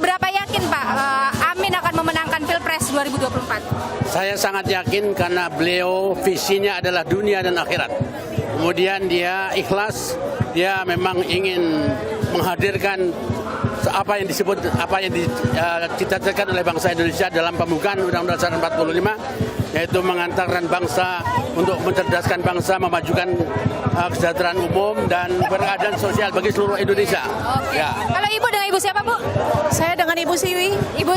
seberapa yakin Pak Amin akan memenangkan Pilpres 2024? Saya sangat yakin karena beliau visinya adalah dunia dan akhirat. Kemudian dia ikhlas, dia memang ingin menghadirkan apa yang dicita-citakan oleh bangsa Indonesia dalam pembukaan Undang-Undang Dasar 45, yaitu mengantarkan bangsa untuk mencerdaskan bangsa, memajukan kesejahteraan umum dan keadilan sosial bagi seluruh Indonesia. Oke. Ya. Kalau Ibu dengan Ibu siapa, Bu? Saya dengan Ibu Siwi. Ibu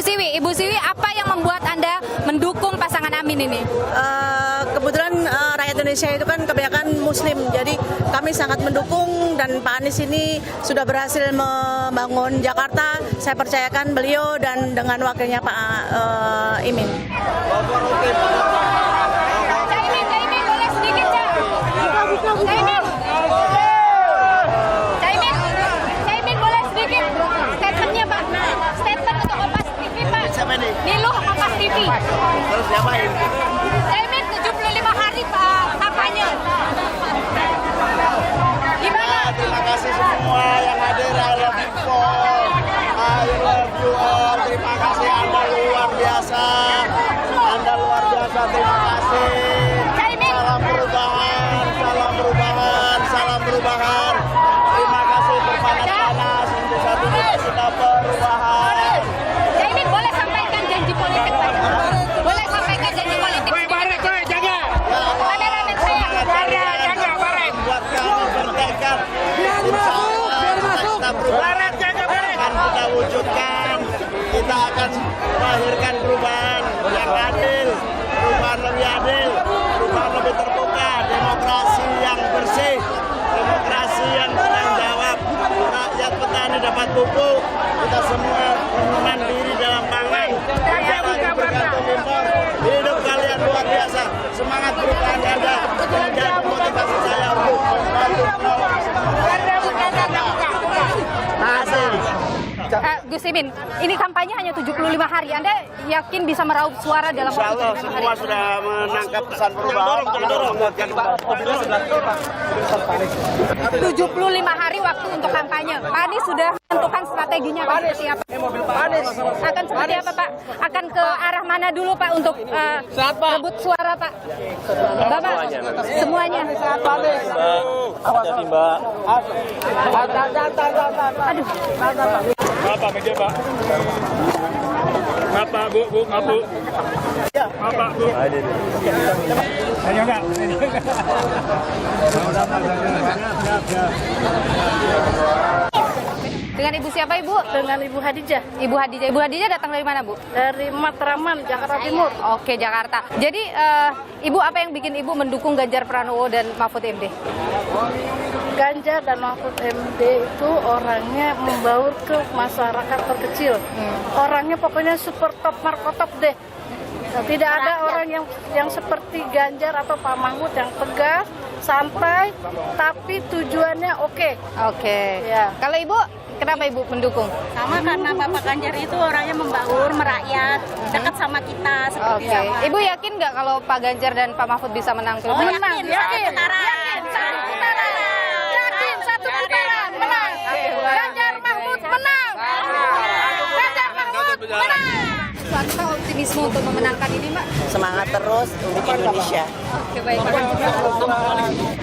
Siwi, apa yang membuat Anda mendukung pasangan Amin ini? Kebetulan rakyat Indonesia itu kan kebanyakan Muslim, jadi kami sangat mendukung dan Pak Anies ini sudah berhasil membangun Jakarta. Saya percayakan beliau dan dengan wakilnya Pak Imin. Caimin, boleh sedikit, Cak? Caimin, boleh sedikit statementnya, Pak. Statement untuk Kompas TV, Pak. Niluh Kompas TV. Terus diapain? Caimin 75 hari kampanye. Gimana? Terima kasih semua yang hadir. I love you all. I love you all. Terima kasih, Anda luar biasa. Anda luar biasa. Terima kasih. Salam perubahan, salam perubahan, salam perubahan. Terima kasih berpanas-panas untuk satu kita perubahan. Caimin, boleh sampaikan janji politik, Pak? Boleh sampaikan janji politik? Kameramen saya. Buat kami bertekad. Insya Allah kita perubahan akan kita wujudkan. Kita akan melahirkan perubahan yang adil, perubahan lebih adil, perubahan lebih terbuka, demokrasi yang bersih, demokrasi yang bertanggung jawab. Rakyat petani dapat pupuk, kita semua mandiri dalam pangan, tidak lagi bergantung impor. Hidup kalian luar biasa, semangat perubahan Anda menjadi motivasi saya untuk membantu. Gus Imin, ini kampanye hanya 75 hari. Anda yakin bisa meraup suara dalam Insya waktu Allah 75 semua hari? sudah menangkap pesan perubahan. 75 hari waktu untuk kampanye. Pak Anies sudah menentukan strateginya Pak, seperti apa? Akan seperti apa, Pak? Akan ke arah mana dulu, Pak, untuk rebut suara, Pak? Bapak, semuanya. Aduh. Apa meja, Pak? Apa, Bu? Apa, Bu? Ayo enggak? Dengan Ibu siapa, Ibu? Dengan Ibu Hadijah. Ibu Hadijah datang dari mana, Bu? Dari Matraman, Jakarta Timur. Oke, Jakarta. Jadi, Ibu apa yang bikin Ibu mendukung Ganjar Pranowo dan Mahfud MD? Ganjar dan Mahfud MD itu orangnya membaur ke masyarakat terkecil. Orangnya pokoknya super top markotop deh. Tidak ada orang yang seperti Ganjar atau Pak Mahfud yang tegas, santai, tapi tujuannya oke. Oke. Ya. Kalau Ibu, kenapa Ibu mendukung? Sama karena Bapak Ganjar itu orangnya membaur, merakyat, dekat sama kita seperti Oke. sama. Ibu yakin nggak kalau Pak Ganjar dan Pak Mahfud bisa menang Oh, Pilpres? yakin, Yakin. satu Putaran menang. Ganjar Mahfud menang. Ganjar Mahfud menang. Suatu optimisme untuk memenangkan ini, Mbak? Semangat terus untuk Indonesia. Oke, baik.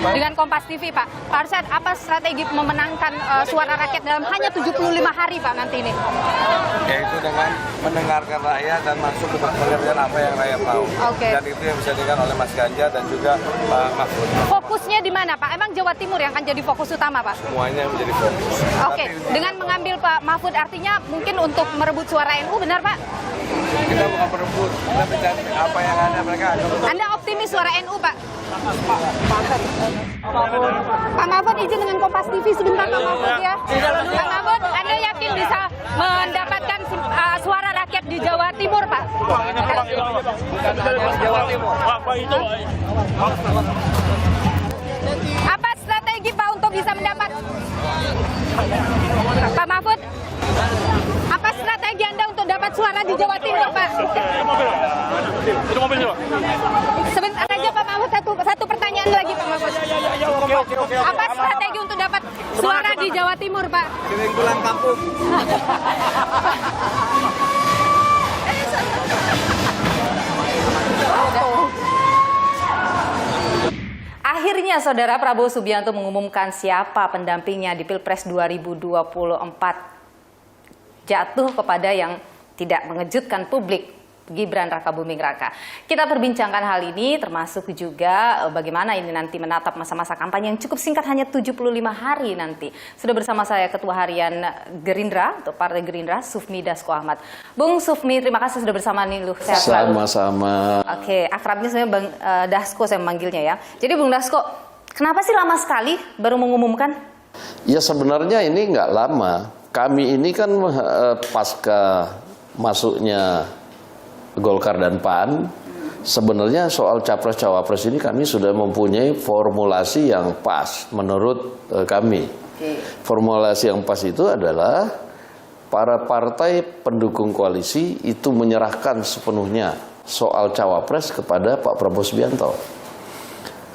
Dengan Kompas TV, Pak. Pak Arsyad, apa strategi memenangkan suara rakyat dalam hanya 75 hari, Pak, nanti ini? Yaitu dengan mendengarkan rakyat dan masuk ke pengertian apa yang rakyat tahu. Oke. Dan itu yang bisa dilakukan oleh Mas Ganjar dan juga Pak Mahfud. Fokusnya di mana, Pak? Emang Jawa Timur yang akan jadi fokus utama, Pak? Semuanya menjadi fokus. Oke, dengan mengambil Pak Mahfud artinya mungkin untuk merebut suara NU, benar, Pak? Kita bukan berebut, kita mencari apa yang ada mereka. Anda optimis suara NU, Pak? Pak Mahfud, izin dengan Kompas TV sebentar, Pak Mahfud, ya. Pak Mahfud, Anda yakin bisa mendapatkan suara rakyat di Jawa Timur, Pak? Jawa Timur. Apa strategi, Pak, untuk bisa mendapat? Pak Mahfud, apa strategi Anda untuk dapat suara di Jawa Timur, Pak? Sebentar aja, Pak Mahfud, satu pertanyaan lagi, Pak Mahfud. Apa strategi untuk dapat suara di Jawa Timur, Pak? Sering pulang kampung. Akhirnya Saudara Prabowo Subianto mengumumkan siapa pendampingnya di Pilpres 2024. Jatuh kepada yang tidak mengejutkan publik, Gibran Rakabuming Raka. Kita perbincangkan hal ini termasuk juga bagaimana ini nanti menatap masa-masa kampanye yang cukup singkat, hanya 75 hari nanti. Sudah bersama saya Ketua Harian Gerindra, atau Partai Gerindra, Sufmi Dasko Ahmad. Bung Sufmi, terima kasih sudah bersama Niluh. Sehat selalu. Sama-sama. Oke, akrabnya sebenarnya Bang Dasko saya memanggilnya ya. Jadi Bung Dasko, kenapa sih lama sekali baru mengumumkan? Ya sebenarnya ini nggak lama. Kami ini kan pasca masuknya Golkar dan PAN, sebenarnya soal Capres-Cawapres ini kami sudah mempunyai formulasi yang pas menurut kami. Formulasi yang pas itu adalah para partai pendukung koalisi itu menyerahkan sepenuhnya soal Cawapres kepada Pak Prabowo Subianto.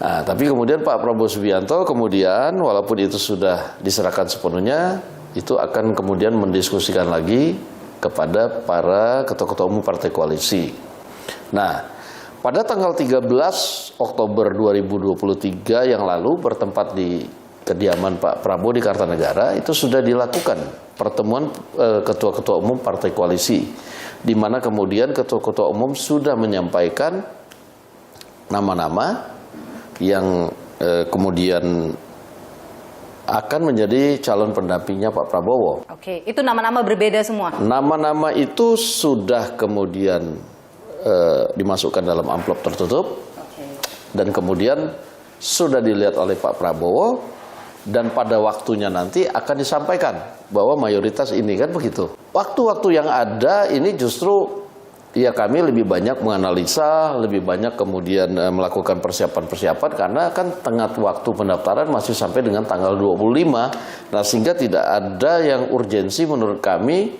Nah, tapi kemudian Pak Prabowo Subianto kemudian walaupun itu sudah diserahkan sepenuhnya, itu akan kemudian mendiskusikan lagi kepada para ketua-ketua umum partai koalisi. Nah, pada tanggal 13 Oktober 2023 yang lalu bertempat di kediaman Pak Prabowo di Kartanegara, itu sudah dilakukan pertemuan ketua-ketua umum partai koalisi, di mana kemudian ketua-ketua umum sudah menyampaikan nama-nama yang kemudian akan menjadi calon pendampingnya Pak Prabowo. Oke, itu nama-nama berbeda semua? Nama-nama itu sudah kemudian dimasukkan dalam amplop tertutup, dan kemudian sudah dilihat oleh Pak Prabowo, dan pada waktunya nanti akan disampaikan bahwa mayoritas ini, kan begitu. Waktu-waktu yang ada ini justru ya kami lebih banyak menganalisa, lebih banyak kemudian melakukan persiapan-persiapan, karena kan tengah waktu pendaftaran masih sampai dengan tanggal 25. Nah, sehingga tidak ada yang urgensi menurut kami,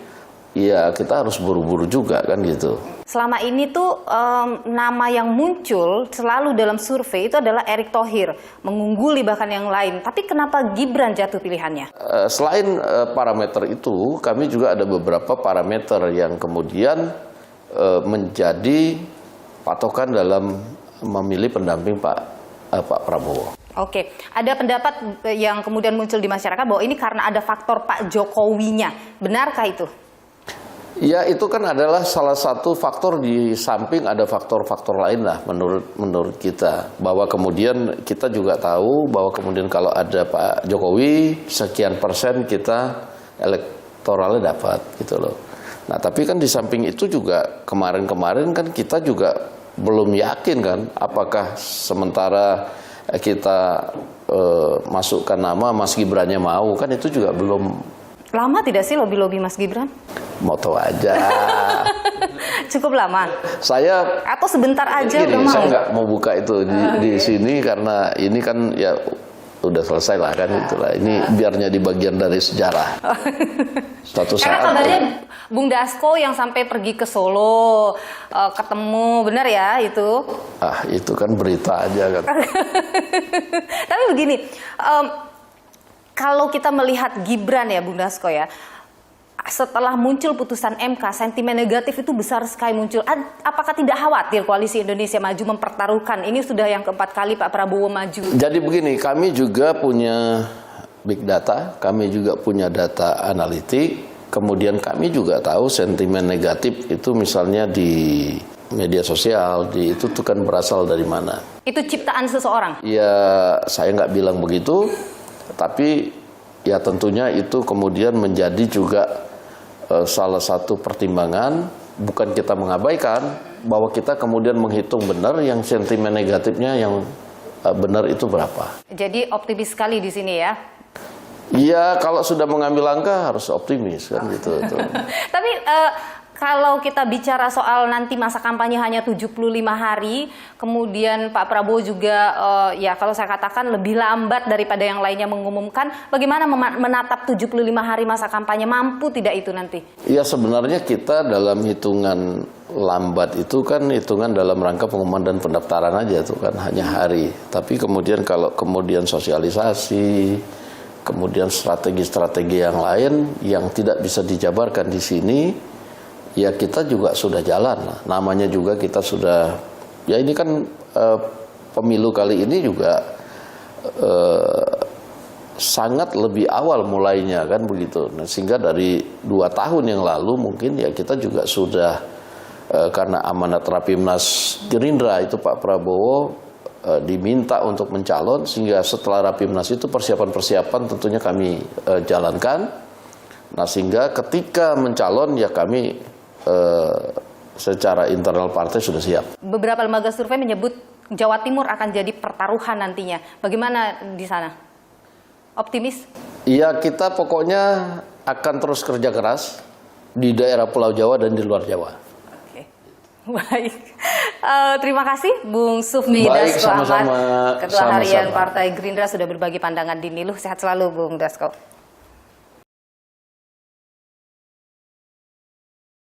ya kita harus buru-buru juga kan gitu. Selama ini tuh nama yang muncul selalu dalam survei itu adalah Erick Thohir, mengungguli bahkan yang lain. Tapi kenapa Gibran jatuh pilihannya? Selain parameter itu, kami juga ada beberapa parameter yang kemudian menjadi patokan dalam memilih pendamping Pak Prabowo. Oke, ada pendapat yang kemudian muncul di masyarakat bahwa ini karena ada faktor Pak Jokowinya. Benarkah itu? Ya, itu kan adalah salah satu faktor, di samping ada faktor-faktor lain lah menurut kita. Bahwa kemudian kita juga tahu bahwa kemudian kalau ada Pak Jokowi, sekian persen kita elektoralnya dapat gitu loh. Nah, tapi kan di samping itu juga kemarin-kemarin kan kita juga belum yakin kan apakah sementara kita masukkan nama Mas Gibrannya mau, kan itu juga belum. Lama tidak sih lobby-lobby Mas Gibran? Mau tahu aja. Cukup lama. Saya atau sebentar aja udah mau. Saya nggak mau buka itu di sini karena ini kan ya udah selesai lah kan, itulah. Ini biarnya di bagian dari sejarah. Suatu saat. Karena kabarnya Bung Dasko yang sampai pergi ke Solo ketemu, benar ya itu? Ah, itu kan berita aja kan. Tapi begini, kalau kita melihat Gibran ya Bung Dasko ya, setelah muncul putusan MK, sentimen negatif itu besar sekali muncul. Apakah tidak khawatir Koalisi Indonesia Maju mempertaruhkan, ini sudah yang keempat kali Pak Prabowo maju? Jadi begini, kami juga punya big data, kami juga punya data analitik, kemudian kami juga tahu sentimen negatif itu misalnya di media sosial, itu tuh kan berasal dari mana? Itu ciptaan seseorang? Ya, saya nggak bilang begitu, tapi ya tentunya itu kemudian menjadi juga salah satu pertimbangan, bukan kita mengabaikan, bahwa kita kemudian menghitung benar yang sentimen negatifnya yang benar itu berapa. Jadi optimis sekali di sini ya? Iya, kalau sudah mengambil langkah harus optimis kan gitu. Tapi kalau kita bicara soal nanti masa kampanye hanya 75 hari, kemudian Pak Prabowo juga ya kalau saya katakan lebih lambat daripada yang lainnya mengumumkan, bagaimana menatap 75 hari masa kampanye, mampu tidak itu nanti? Ya sebenarnya kita dalam hitungan lambat itu kan hitungan dalam rangka pengumuman dan pendaftaran aja tuh kan hanya hari. Tapi kemudian kalau kemudian sosialisasi, kemudian strategi-strategi yang lain yang tidak bisa dijabarkan di sini, ya kita juga sudah jalan. Namanya juga kita sudah, ya ini kan pemilu kali ini juga sangat lebih awal mulainya kan begitu. Nah, sehingga dari 2 tahun yang lalu mungkin ya kita juga sudah karena amanat Rapimnas Gerindra itu Pak Prabowo diminta untuk mencalon, sehingga setelah Rapimnas itu persiapan-persiapan tentunya kami jalankan. Nah, sehingga ketika mencalon ya kami secara internal partai sudah siap. Beberapa lembaga survei menyebut Jawa Timur akan jadi pertaruhan nantinya. Bagaimana di sana? Optimis? Iya, kita pokoknya akan terus kerja keras di daerah Pulau Jawa dan di luar Jawa. Oke. Baik. Terima kasih Bung Sufmi Baik, Dasko Ahmad, sama-sama. Ketua Harian Sama-sama. Partai Gerindra sudah berbagi pandangan di Niluh. Sehat selalu Bung Dasko.